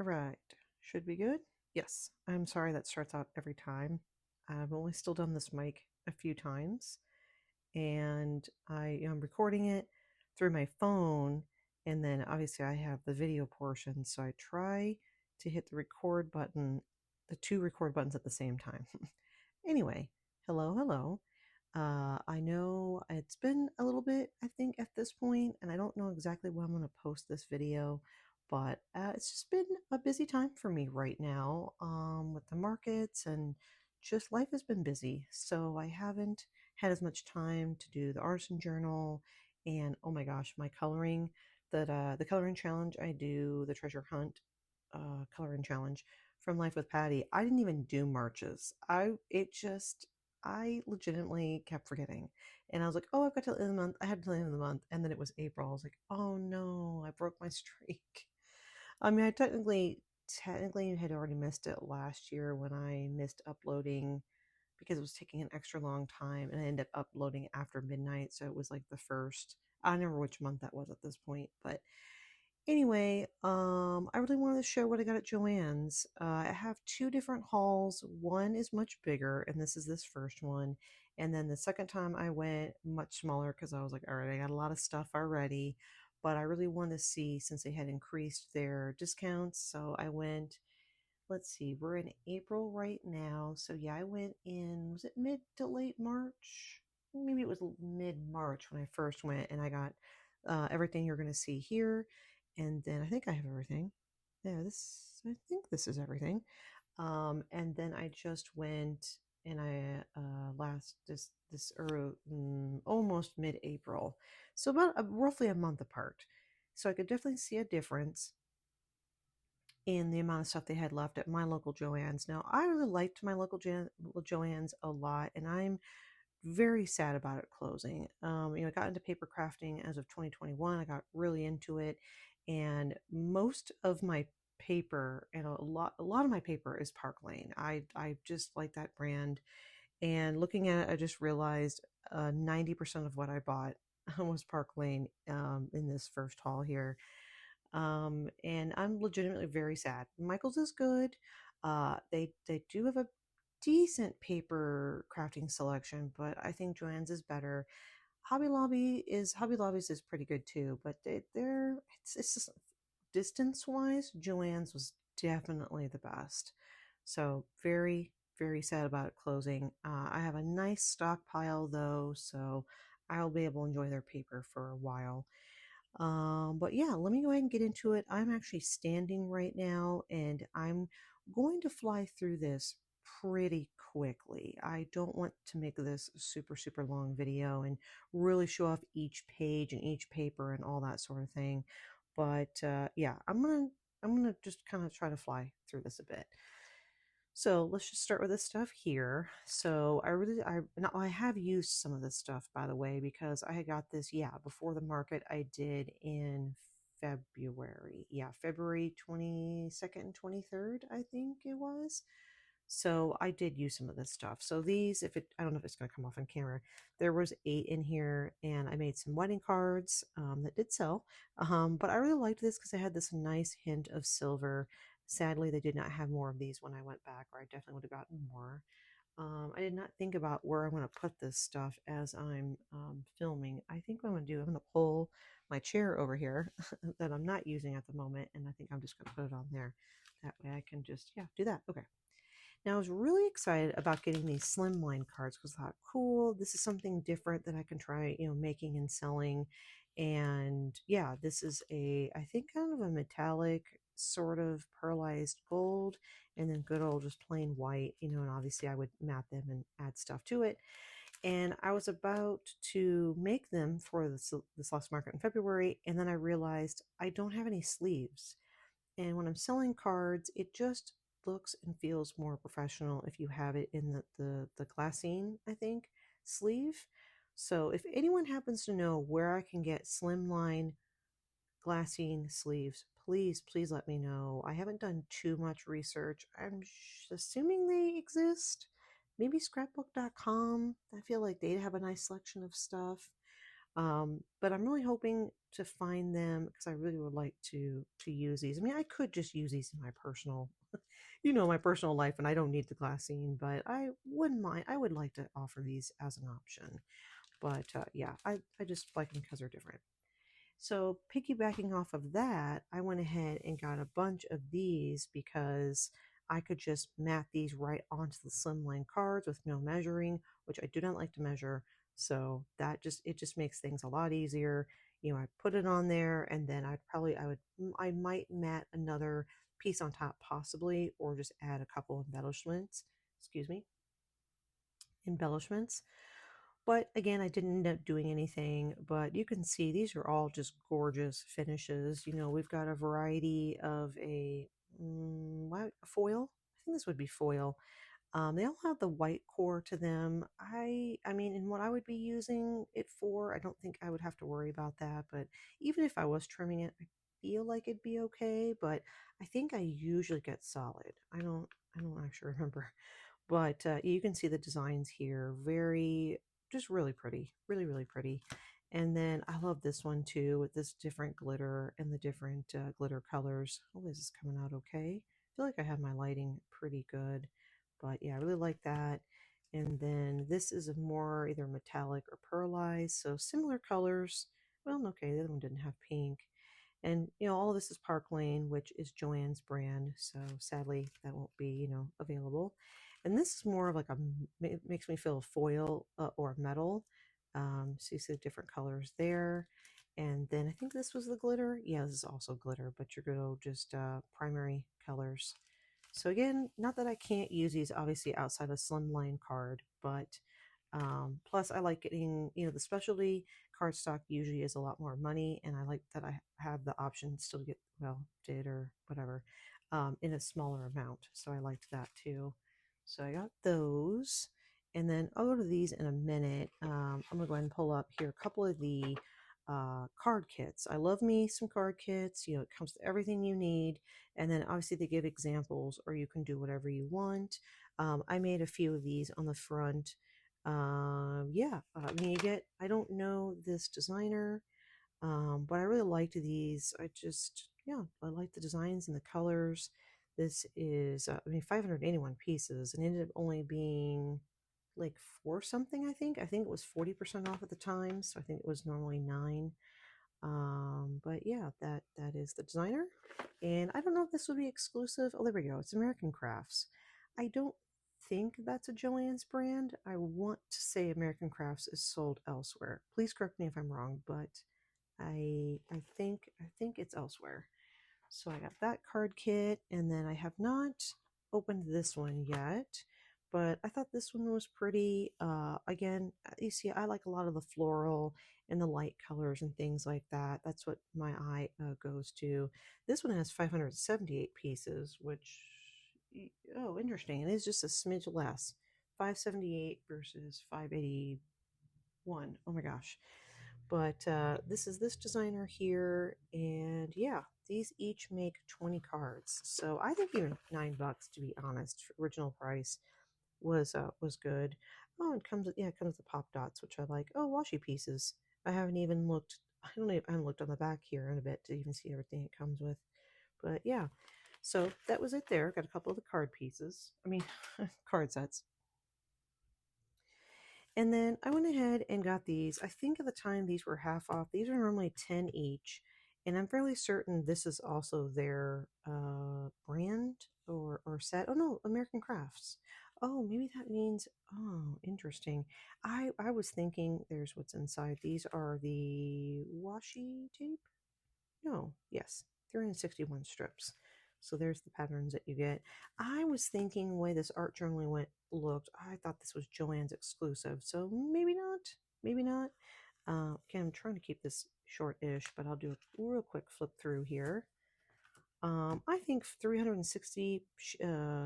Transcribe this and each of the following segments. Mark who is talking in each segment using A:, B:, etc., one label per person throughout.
A: All right, should be good. Yes, I'm sorry that starts out every time. I've only still done this mic a few times, and I am recording it through my phone, and then obviously I have the video portion, so I try to hit the record button, the two record buttons at the same time. Anyway, hello, hello. I know it's been a little bit, I think, at this point, and I don't know exactly when I'm going to post this video, but it's just been a busy time for me right now with the markets and just life has been busy. So I haven't had as much time to do the artisan journal and oh my gosh, my coloring that the coloring challenge I do, the treasure hunt coloring challenge from Life with Patty. I didn't even do marches. I legitimately kept forgetting. And I was like, oh, I've got till the end of the month. I had till the end of the month. And then it was April. I was like, oh no, I broke my streak. I mean, I technically had already missed it last year when I missed uploading because it was taking an extra long time and I ended up uploading after midnight. So it was like the first, I don't remember which month that was at this point, but anyway, I really wanted to show what I got at Joann's. I have two different hauls. One is much bigger, and this is this first one. And then the second time I went, much smaller because I was like, all right, I got a lot of stuff already. But I really wanted to see since they had increased their discounts. So I went, let's see, we're in April right now. So yeah, I went in, was it mid to late March? Maybe it was mid March when I first went, and I got everything you're going to see here. And then I think I have everything. Yeah, I think this is everything. And then I just went and I last this almost mid-April, so about roughly a month apart. So I could definitely see a difference in the amount of stuff they had left at my local Joann's. Now, I really liked my local Joann's a lot, and I'm very sad about it closing. I got into paper crafting as of 2021. I got really into it, and most of my paper and a lot of my paper is Park Lane. I just like that brand, and looking at it, I just realized 90% of what I bought was Park Lane in this first haul here, and I'm legitimately very sad. Michael's is good. They do have a decent paper crafting selection, but I think Joann's is better. Hobby Lobby's is pretty good too, but it's just distance wise, Joann's was definitely the best. So very very sad about it closing. I have a nice stockpile though, so I'll be able to enjoy their paper for a while. But yeah, let me go ahead and get into it. I'm actually standing right now and I'm going to fly through this pretty quickly. I don't want to make this a super, super long video and really show off each page and each paper and all that sort of thing. But yeah, I'm gonna just kind of try to fly through this a bit. So let's just start with this stuff here. So I have used some of this stuff by the way because I had got this before the market I did in February. Yeah, February 22nd, 23rd, I think it was. So I did use some of this stuff. So these, I don't know if it's going to come off on camera. There was 8 in here, and I made some wedding cards that did sell. But I really liked this because it had this nice hint of silver. Sadly, they did not have more of these when I went back, or I definitely would have gotten more. I did not think about where I'm going to put this stuff as I'm filming. I think what I'm going to do, I'm going to pull my chair over here that I'm not using at the moment, and I think I'm just going to put it on there. That way I can just, do that. Okay. Now, I was really excited about getting these slimline cards because I thought, cool, this is something different that I can try, making and selling. And yeah, this is I think kind of a metallic sort of pearlized gold and then good old just plain white, and obviously I would matte them and add stuff to it. And I was about to make them for this last market in February, and then I realized I don't have any sleeves. And when I'm selling cards, it just looks and feels more professional if you have it in the glassine, I think, sleeve. So if anyone happens to know where I can get slimline glassine sleeves, please let me know. I haven't done too much research. I'm assuming they exist. Maybe scrapbook.com. I feel like they'd have a nice selection of stuff. But I'm really hoping to find them because I really would like to use these. I mean, I could just use these in my personal, my personal life, and I don't need the glassine. But I wouldn't mind. I would like to offer these as an option. But yeah, I just like them because they're different. So, piggybacking off of that, I went ahead and got a bunch of these because I could just mat these right onto the slimline cards with no measuring, which I do not like to measure. So that just makes things a lot easier. I put it on there, and then I might mat another piece on top possibly, or just add a couple embellishments. Excuse me, embellishments. But again, I didn't end up doing anything. But you can see these are all just gorgeous finishes. We've got a variety of foil. I think this would be foil. They all have the white core to them. I mean, in what I would be using it for, I don't think I would have to worry about that. But even if I was trimming it, I feel like it'd be okay. But I think I usually get solid. I don't actually remember. But you can see the designs here. Very, just really pretty. Really, really pretty. And then I love this one too with this different glitter and the different glitter colors. Oh, this is coming out okay. I feel like I have my lighting pretty good. But yeah, I really like that. And then this is a more either metallic or pearlized. So similar colors. Well, okay, the other one didn't have pink. And all of this is Park Lane, which is Joann's brand. So sadly, that won't be available. And this is more of like it makes me feel a foil or metal. So you see the different colors there. And then I think this was the glitter. Yeah, this is also glitter, but you're going to just primary colors. So again, not that I can't use these obviously outside a slimline card, but plus I like getting, the specialty cardstock usually is a lot more money, and I like that I have the option still to get, well, did or whatever, in a smaller amount. So I liked that too. So I got those, and then I'll go to these in a minute. I'm gonna go ahead and pull up here a couple of the card kits. I love me some card kits. It comes with everything you need, and then obviously they give examples, or you can do whatever you want. I made a few of these on the front. Yeah, I mean, I don't know this designer, but I really liked these. Yeah, I like the designs and the colors. This is, 581 pieces, and ended up only being like four something, I think. I think it was 40% off at the time, so I think it was normally nine. But yeah, that is the designer. And I don't know if this would be exclusive. Oh, there we go. It's American Crafts. I don't think that's a Joann's brand. I want to say American Crafts is sold elsewhere. Please correct me if I'm wrong, but I think it's elsewhere. So I got that card kit, and then I have not opened this one yet, but I thought this one was pretty. Again, you see, I like a lot of the floral and the light colors and things like that. That's what my eye goes to. This one has 578 pieces, which, oh, interesting. It is just a smidge less. 578 versus 581. Oh my gosh. But this is this designer here, and yeah, these each make 20 cards. So I think even $9, to be honest, for original price was good. Oh, it comes with, it comes with the pop dots, which I like. Oh, washi pieces. I haven't even looked. I haven't looked on the back here in a bit to even see everything it comes with. But yeah, so that was it. There, got a couple of the card pieces. I mean, card sets. And then I went ahead and got these. I think at the time these were half off. These are normally 10 each. And I'm fairly certain this is also their brand or set. Oh no, American Crafts. Oh, maybe that means, oh, interesting. I was thinking there's what's inside. These are the washi tape. No, yes, 361 strips. So there's the patterns that you get. I was thinking the way this art journaling looked, I thought this was Joann's exclusive. So maybe not. Maybe not. Again, I'm trying to keep this short-ish, but I'll do a real quick flip through here. I think 360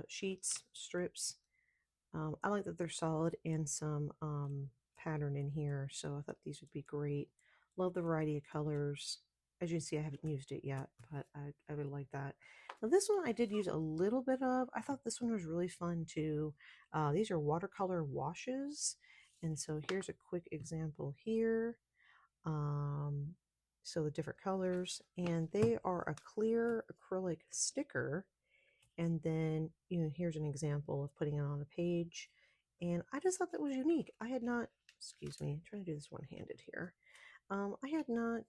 A: sheets, strips. I like that they're solid and some pattern in here, so I thought these would be great. Love the variety of colors. As you can see, I haven't used it yet, but I would like that. Now this one I did use a little bit of. I thought this one was really fun too. These are watercolor washes, and so here's a quick example here. Um, so the different colors, and they are a clear acrylic sticker. And then, here's an example of putting it on a page. And I just thought that was unique. I had not, excuse me, I'm trying to do this one-handed here. I had not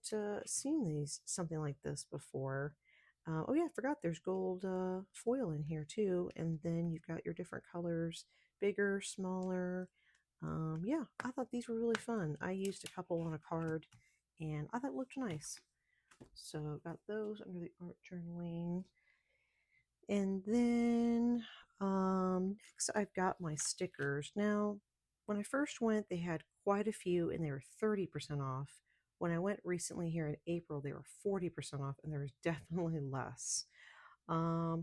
A: seen something like this before. Oh yeah, I forgot there's gold foil in here too. And then you've got your different colors, bigger, smaller. Yeah, I thought these were really fun. I used a couple on a card and I thought it looked nice. So got those under the art journaling. And then next I've got my stickers. Now, when I first went, they had quite a few and they were 30% off. When I went recently here in April, they were 40% off and there was definitely less.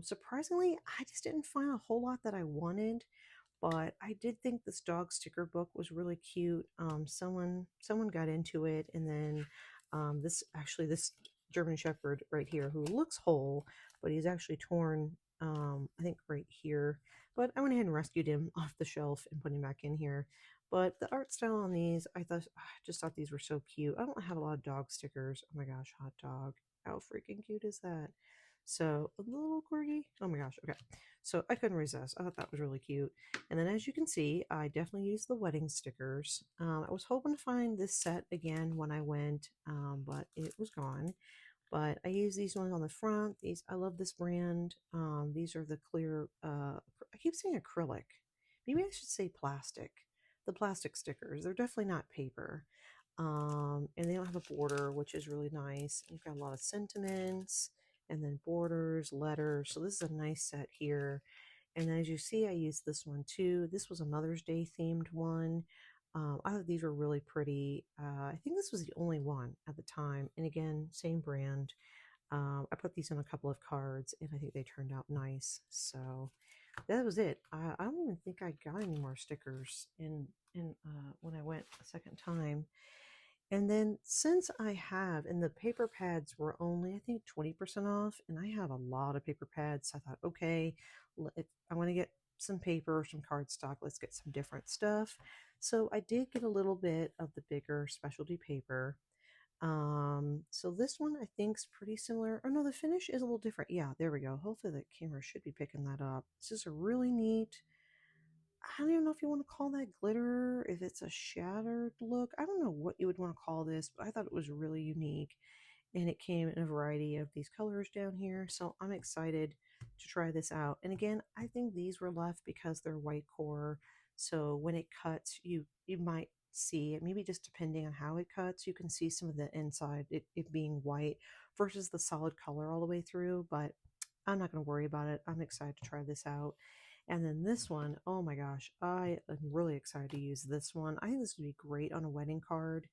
A: Surprisingly, I just didn't find a whole lot that I wanted, but I did think this dog sticker book was really cute. Someone got into it, and then this German Shepherd right here, who looks whole, but he's actually torn. I think right here. But I went ahead and rescued him off the shelf and put him back in here. But the art style on these, I just thought these were so cute. I don't have a lot of dog stickers. Oh my gosh, hot dog! How freaking cute is that? So a little corgi. Oh my gosh. Okay. So I couldn't resist. I thought that was really cute. And then as you can see, I definitely used the wedding stickers. I was hoping to find this set again when I went, but it was gone. But I use these ones on the front. These, I love this brand. These are the clear, I keep saying acrylic. Maybe I should say plastic. The plastic stickers. They're definitely not paper. And they don't have a border, which is really nice. You've got a lot of sentiments and then borders, letters. So this is a nice set here. And as you see, I used this one too. This was a Mother's Day themed one. I thought these were really pretty. I think this was the only one at the time. And again, same brand. I put these on a couple of cards and I think they turned out nice. So that was it. I don't even think I got any more stickers in when I went a second time. And then since I have, and the paper pads were only, I think, 20% off, and I have a lot of paper pads, so I thought, okay, if I want to get some paper, some cardstock, let's get some different stuff. So I did get a little bit of the bigger specialty paper. So this one I think is pretty similar. Oh no, the finish is a little different. Yeah, there we go. Hopefully the camera should be picking that up. This is a really neat, I don't even know if you want to call that glitter, if it's a shattered look. I don't know what you would want to call this, but I thought it was really unique. And it came in a variety of these colors down here. So I'm excited to try this out. And again, I think these were left because they're white core. So when it cuts, you might see it, maybe just depending on how it cuts, you can see some of the inside, it being white versus the solid color all the way through. But I'm not going to worry about it. I'm excited to try this out. And then this one, oh my gosh, I am really excited to use this one. I think this would be great on a wedding card.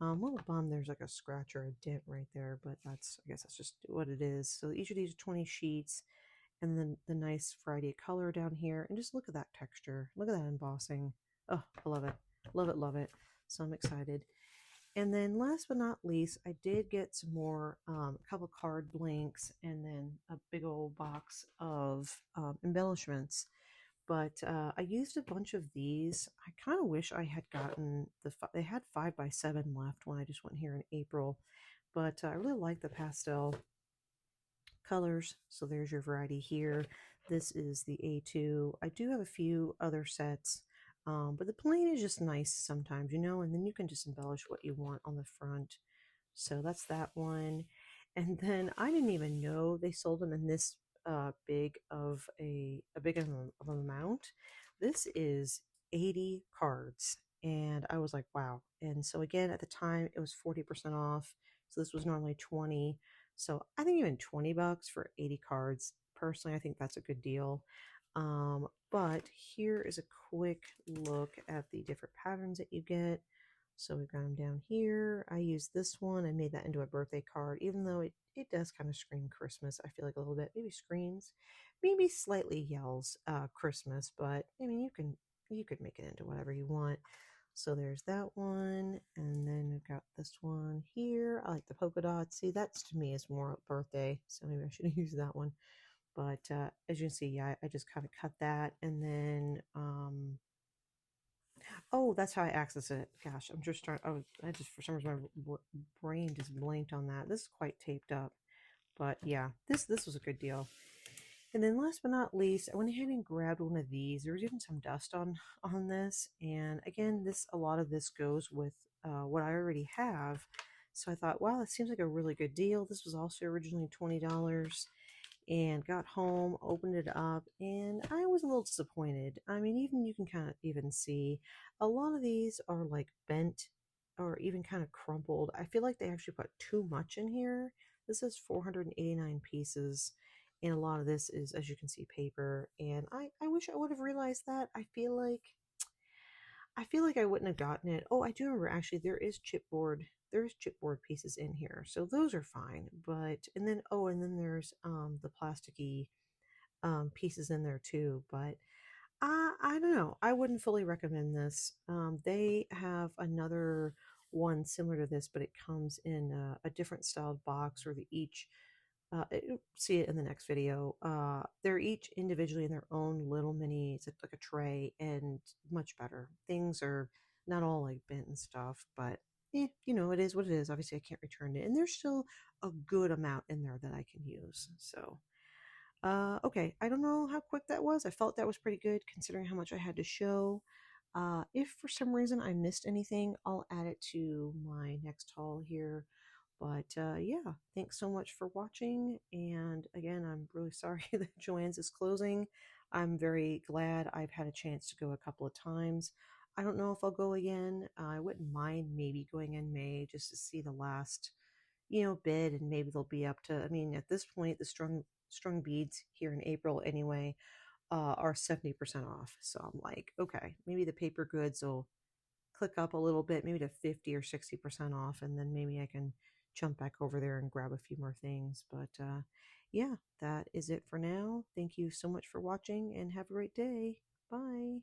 A: A little bummed there's like a scratch or a dent right there, but that's, I guess that's just what it is. So each of these are 20 sheets, and then the nice variety of color down here. And just look at that texture. Look at that embossing. Oh, I love it. Love it, love it. So I'm excited. And then last but not least, I did get some more, a couple card blanks, and then a big old box of embellishments. But I used a bunch of these. I kind of wish I had gotten they had 5x7 left when I just went here in April. But I really like the pastel colors. So there's your variety here. This is the A2. I do have a few other sets, but the plain is just nice sometimes, and then you can just embellish what you want on the front. So that's that one. And then I didn't even know they sold them in this big of an amount. This is 80 cards. And I was like, wow. And so again, at the time it was 40% off. So this was normally 20. So I think even $20 for 80 cards. Personally, I think that's a good deal. But here is a quick look at the different patterns that you get. So we've got them down here. I used this one and made that into a birthday card, even though it does kind of scream Christmas. I feel like a little bit, maybe screams, maybe slightly yells Christmas, but I mean, you could make it into whatever you want. So there's that one. And then we've got this one here. I like the polka dots. See, that's to me is more birthday. So maybe I should have used that one. But as you can see, yeah, I just kind of cut that. And then Oh, that's how I access it. Gosh, I'm just trying. Oh, I just for some reason my brain just blanked on that. This is quite taped up, but yeah, this was a good deal. And then last but not least, I went ahead and grabbed one of these. There was even some dust on this, and again, this a lot of this goes with what I already have. So I thought, wow, that seems like a really good deal. This was also originally $20, and got home, opened it up, and I was a little disappointed. I mean, even you can kind of even see a lot of these are like bent or even kind of crumpled. I feel like they actually put too much in here. This is 489 pieces, and a lot of this is, as you can see, paper. And I wish I would have realized that. I feel like I wouldn't have gotten it. Oh, I do remember actually there's chipboard pieces in here. So those are fine. But and then there's the plasticky pieces in there too. But I don't know. I wouldn't fully recommend this. They have another one similar to this, but it comes in a different styled box, or the each see it in the next video. They're each individually in their own little mini, it's like a tray, and much better. Things are not all like bent and stuff, but it is what it is. Obviously, I can't return it, and there's still a good amount in there that I can use. So, okay, I don't know how quick that was. I felt that was pretty good considering how much I had to show. If for some reason I missed anything, I'll add it to my next haul here. But yeah, thanks so much for watching. And again, I'm really sorry that Joann's is closing. I'm very glad I've had a chance to go a couple of times. I don't know if I'll go again. I wouldn't mind maybe going in May just to see the last, bid, and maybe they'll be up to. I mean, at this point, the strung beads here in April anyway are 70% off. So I'm like, okay, maybe the paper goods will click up a little bit, maybe to 50 or 60% off, and then maybe I can jump back over there and grab a few more things. But yeah, that is it for now. Thank you so much for watching, and have a great day. Bye.